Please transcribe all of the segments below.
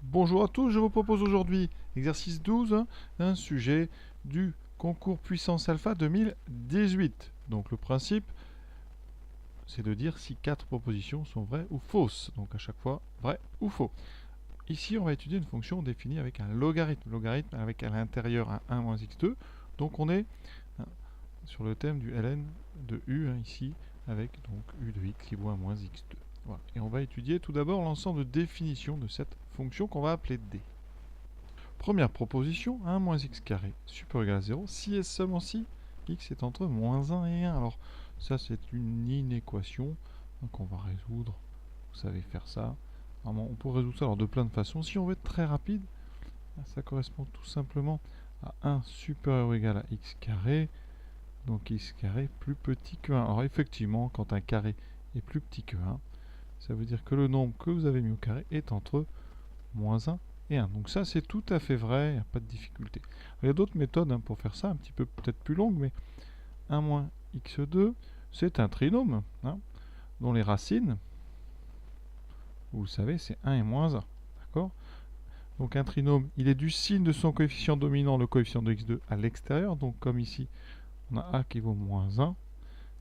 Bonjour à tous, je vous propose aujourd'hui exercice 12, un sujet du concours puissance alpha 2018. Donc le principe, c'est de dire si 4 propositions sont vraies ou fausses. Donc à chaque fois, vrai ou faux. Ici, on va étudier une fonction définie avec un logarithme. Logarithme avec à l'intérieur un 1 moins x2. Donc on est sur le thème du ln de u, ici, avec donc u de x qui vaut 1 moins x2. Voilà. Et on va étudier tout d'abord l'ensemble de définitions de cette fonction qu'on va appeler d. Première proposition, 1 moins x carré supérieur ou égal à 0, si et seulement si x est entre moins 1 et 1. Alors ça c'est une inéquation qu'on va résoudre. Vous savez faire ça. Normalement, on peut résoudre ça alors, de plein de façons. Si on veut être très rapide, ça correspond tout simplement à 1 supérieur ou égal à x carré. Donc x carré plus petit que 1. Alors effectivement, quand un carré est plus petit que 1, ça veut dire que le nombre que vous avez mis au carré est entre moins 1 et 1. Donc ça, c'est tout à fait vrai, il n'y a pas de difficulté. Il y a d'autres méthodes pour faire ça, un petit peu peut-être plus longues, mais 1 moins x2, c'est un trinôme, dont les racines, vous le savez, c'est 1 et moins 1. D'accord? Donc un trinôme, il est du signe de son coefficient dominant, le coefficient de x2, à l'extérieur. Donc comme ici, on a a qui vaut moins 1.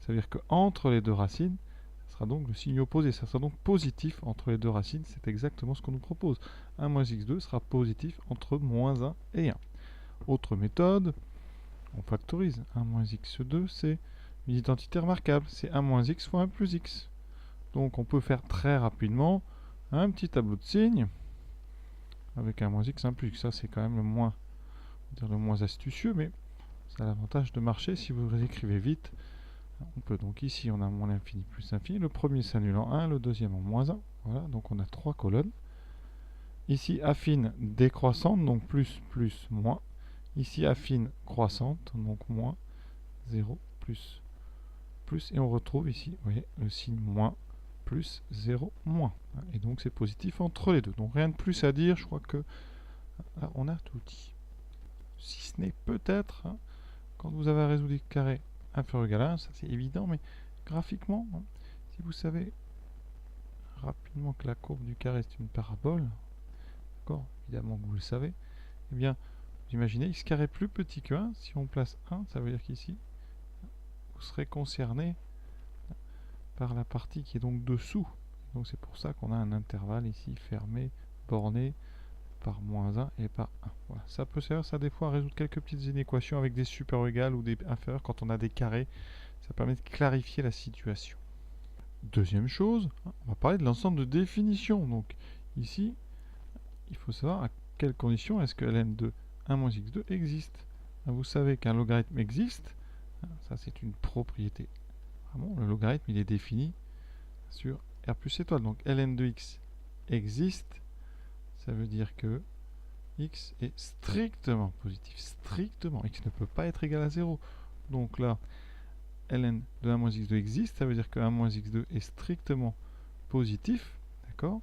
Ça veut dire qu'entre les deux racines, ça sera donc le signe opposé. Ça sera donc positif entre les deux racines. C'est exactement ce qu'on nous propose. 1 moins x2 sera positif entre moins 1 et 1. Autre méthode, on factorise. 1 moins x2, c'est une identité remarquable. C'est 1 moins x fois 1 plus x. Donc on peut faire très rapidement un petit tableau de signes avec 1 moins x, 1 plus x. Ça, c'est quand même le moins astucieux, mais ça a l'avantage de marcher si vous écrivez vite. On peut donc ici, on a moins l'infini plus l'infini. Le premier s'annule en 1, le deuxième en moins 1. Voilà, donc on a 3 colonnes. Ici, affine décroissante, donc plus, plus, moins. Ici, affine croissante, donc moins, 0, plus, plus. Et on retrouve ici, vous voyez, le signe moins, plus, 0, moins. Et donc c'est positif entre les deux. Donc rien de plus à dire, je crois que là, on a tout dit. Si ce n'est peut-être, quand vous avez résolu le carré inférieur ou égal à 1, ça c'est évident, mais graphiquement, si vous savez rapidement que la courbe du carré c'est une parabole, d'accord, évidemment que vous le savez, eh bien, vous imaginez x carré plus petit que 1, si on place 1, ça veut dire qu'ici, vous serez concerné par la partie qui est donc dessous. Donc c'est pour ça qu'on a un intervalle ici fermé, borné par moins 1 et par 1. Voilà. Ça peut servir ça des fois à résoudre quelques petites inéquations avec des supérieurs égales ou des inférieurs quand on a des carrés. Ça permet de clarifier la situation. Deuxième chose, on va parler de l'ensemble de définitions. Donc ici, il faut savoir à quelles conditions est-ce que ln de 1 moins x2 existe. Vous savez qu'un logarithme existe, ça c'est une propriété. Vraiment, le logarithme il est défini sur r plus étoile. Donc ln de x existe, ça veut dire que x est strictement positif. Strictement, x ne peut pas être égal à 0. Donc là, ln de 1 moins x2 existe, ça veut dire que 1 moins x2 est strictement positif, d'accord?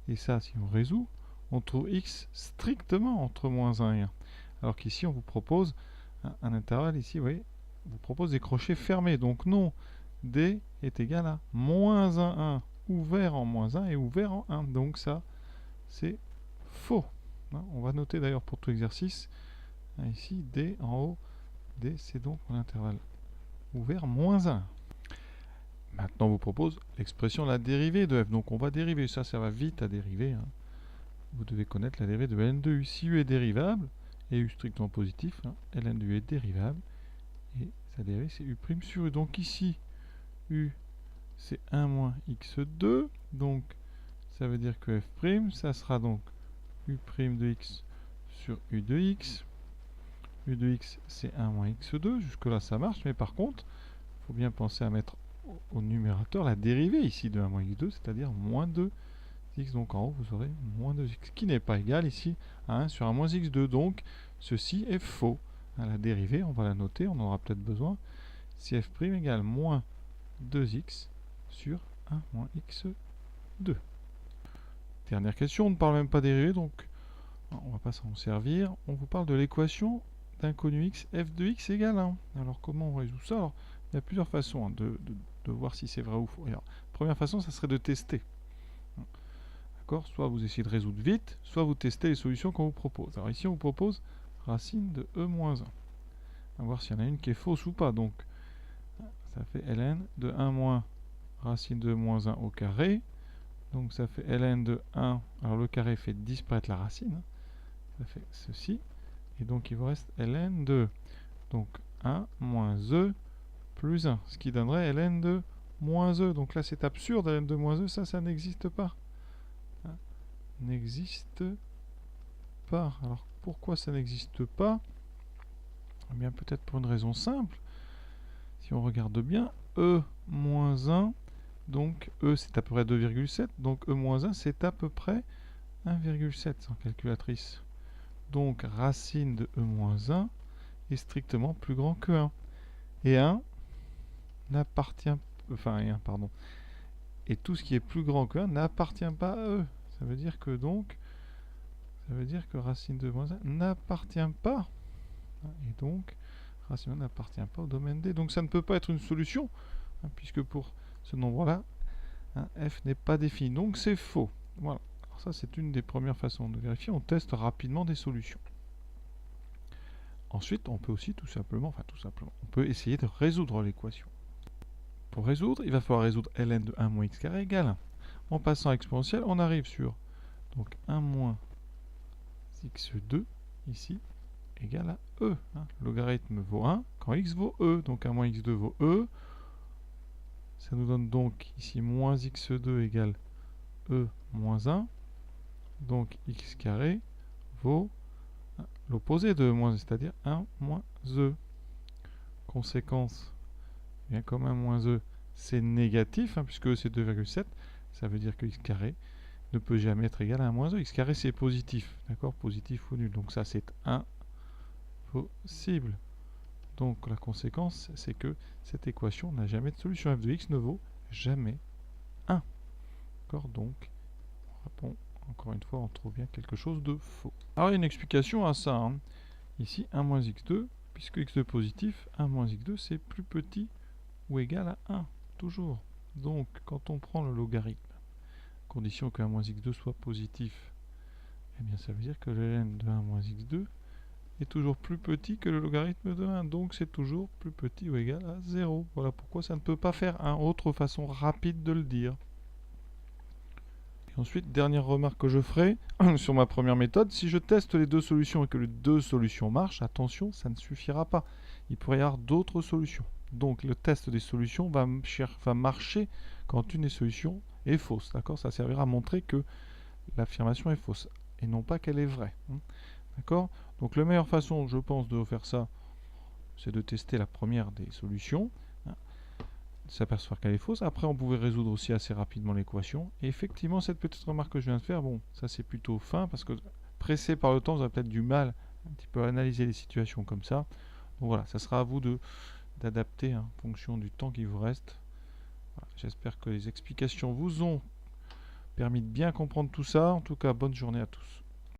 Et ça, si on résout, on trouve x strictement entre moins 1 et 1. Alors qu'ici, on vous propose un intervalle, ici, vous voyez, on vous propose des crochets fermés. Donc non, d est égal à moins 1, 1, ouvert en moins 1 et ouvert en 1. Donc ça, c'est faux. On va noter d'ailleurs pour tout exercice, ici, d en haut, d c'est donc l'intervalle ouvert moins 1. Maintenant, on vous propose l'expression la dérivée de f. Donc on va dériver, ça va vite à dériver. Vous devez connaître la dérivée de ln de u. Si u est dérivable, et u strictement positif, ln de u est dérivable, et sa dérivée c'est u' sur u. Donc ici, u c'est 1 moins x2, donc ça veut dire que f', ça sera donc u' de x sur u de x. u de x c'est 1 moins x2, jusque là ça marche, mais par contre, il faut bien penser à mettre au numérateur la dérivée ici de 1 moins x2, c'est-à-dire moins 2x. Donc en haut, vous aurez moins 2x, qui n'est pas égal ici à 1 sur 1 moins x2. Donc ceci est faux. La dérivée, on va la noter, on en aura peut-être besoin. Si f' égale moins 2x sur 1 moins x2. Dernière question, on ne parle même pas dérivée, donc on ne va pas s'en servir. On vous parle de l'équation d'inconnu x, f de x égale 1. Alors comment on résout ça? Alors, il y a plusieurs façons de voir si c'est vrai ou faux. Alors, première façon, ça serait de tester. D'accord? Soit vous essayez de résoudre vite, soit vous testez les solutions qu'on vous propose. Alors ici, on vous propose racine de e-1. On va voir s'il y en a une qui est fausse ou pas. Donc, ça fait ln de 1 moins racine de e-1 au carré. Donc, ça fait ln de 1. Alors, le carré fait disparaître la racine. Ça fait ceci. Et donc, il vous reste ln de... Donc, 1 moins e plus 1. Ce qui donnerait ln de moins e. Donc là, c'est absurde. ln de moins e, ça n'existe pas. N'existe pas. Alors, pourquoi ça n'existe pas? Eh bien, peut-être pour une raison simple. Si on regarde bien, e moins 1, donc e c'est à peu près 2,7, donc e moins 1 c'est à peu près 1,7 sans calculatrice. Donc racine de e moins 1 est strictement plus grand que 1. Et 1 n'appartient... Enfin, 1, pardon. Et tout ce qui est plus grand que 1 n'appartient pas à e. Ça veut dire que donc... Ça veut dire que racine de e moins 1 n'appartient pas. Et donc... racine n'appartient pas au domaine D. Donc ça ne peut pas être une solution, puisque pour ce nombre-là, f n'est pas défini. Donc c'est faux. Voilà. Alors ça, c'est une des premières façons de vérifier. On teste rapidement des solutions. Ensuite, on peut aussi tout simplement, on peut essayer de résoudre l'équation. Pour résoudre, il va falloir résoudre ln de 1 moins x carré égale 1. En passant à exponentielle, on arrive sur donc 1 moins x2, ici, égale à e. Logarithme vaut 1 quand x vaut e. Donc 1 moins x2 vaut e. Ça nous donne donc ici moins x2 égale e moins 1. Donc x carré vaut l'opposé de moins, c'est-à-dire 1 moins e. Conséquence, bien comme 1 moins e, c'est négatif, puisque c'est 2,7. Ça veut dire que x carré ne peut jamais être égal à 1 moins e. X carré, c'est positif. D'accord? Positif ou nul. Donc ça, c'est impossible. Donc la conséquence, c'est que cette équation n'a jamais de solution. F de x ne vaut jamais 1. D'accord? Donc, on répond, encore une fois, on trouve bien quelque chose de faux. Alors, il y a une explication à ça. Ici, 1 moins x2, puisque x2 est positif, 1 moins x2, c'est plus petit ou égal à 1, toujours. Donc, quand on prend le logarithme, condition que 1 moins x2 soit positif, eh bien, ça veut dire que le ln de 1 moins x2 est toujours plus petit que le logarithme de 1, donc c'est toujours plus petit ou égal à 0. Voilà pourquoi ça ne peut pas faire 1. Autre façon rapide de le dire. Et ensuite, dernière remarque que je ferai sur ma première méthode, si je teste les deux solutions et que les deux solutions marchent, attention, ça ne suffira pas. Il pourrait y avoir d'autres solutions. Donc le test des solutions va marcher quand une des solutions est fausse. D'accord? Ça servira à montrer que l'affirmation est fausse et non pas qu'elle est vraie. D'accord? Donc la meilleure façon, je pense, de faire ça, c'est de tester la première des solutions, de s'apercevoir qu'elle est fausse. Après, on pouvait résoudre aussi assez rapidement l'équation. Et effectivement, cette petite remarque que je viens de faire, bon, ça c'est plutôt fin, parce que pressé par le temps, vous avez peut-être du mal un petit peu à analyser les situations comme ça. Donc voilà, ça sera à vous d'adapter en fonction du temps qui vous reste. Voilà, j'espère que les explications vous ont permis de bien comprendre tout ça. En tout cas, bonne journée à tous.